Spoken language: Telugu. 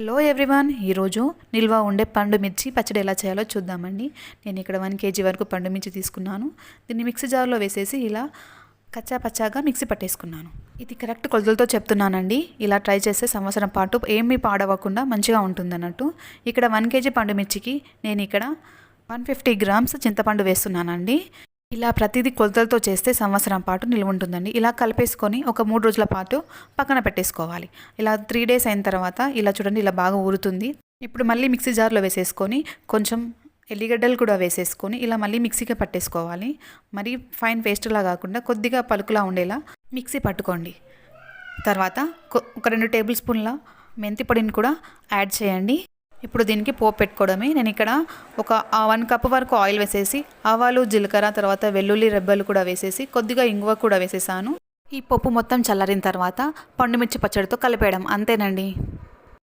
హలో ఎవ్రీవన్, ఈరోజు నిల్వ ఉండే పండు మిర్చి పచ్చడి ఎలా చేయాలో చూద్దామండి. నేను ఇక్కడ 1 kg వరకు పండు మిర్చి తీసుకున్నాను. దీన్ని మిక్సీ జార్లో వేసేసి ఇలా కచ్చా పచ్చాగా మిక్సీ పట్టేసుకున్నాను. ఇది కరెక్ట్ కొలతలతో చెప్తున్నానండి. ఇలా ట్రై చేస్తే సంవత్సరం పాటు ఏమీ పాడవకుండా మంచిగా ఉంటుందన్నట్టు. ఇక్కడ 1 kg పండు మిర్చికి నేను ఇక్కడ 150 grams చింతపండు వేస్తున్నానండి. ఇలా ప్రతిదీ కొలతలతో చేస్తే సంవత్సరం పాటు నిల్వ ఉంటుందండి. ఇలా కలిపేసుకొని ఒక 3 రోజుల పాటు పక్కన పెట్టేసుకోవాలి. ఇలా 3 days అయిన తర్వాత ఇలా చూడండి, ఇలా బాగా ఊరుతుంది. ఇప్పుడు మళ్ళీ మిక్సీ జార్లో వేసేసుకొని కొంచెం ఎల్లిగడ్డలు కూడా వేసేసుకొని ఇలా మళ్ళీ మిక్సీకి పట్టేసుకోవాలి. మరి ఫైన్ పేస్ట్లా కాకుండా కొద్దిగా పలుకులా ఉండేలా మిక్సీ పట్టుకోండి. తర్వాత ఒక 2 టేబుల్ స్పూన్ల మెంతి పొడిని కూడా యాడ్ చేయండి. ఇప్పుడు దీనికి పోపు పెట్టుకోవడమే. నేను ఇక్కడ ఒక 1 కప్ వరకు ఆయిల్ వేసేసి ఆవాలు, జీలకర్ర, తర్వాత వెల్లుల్లి రెబ్బలు కూడా వేసేసి కొద్దిగా ఇంగువ కూడా వేసేసాను. ఈ పప్పు మొత్తం చల్లారిన తర్వాత పండుమిర్చి పచ్చడితో కలిపేయడం, అంతేనండి.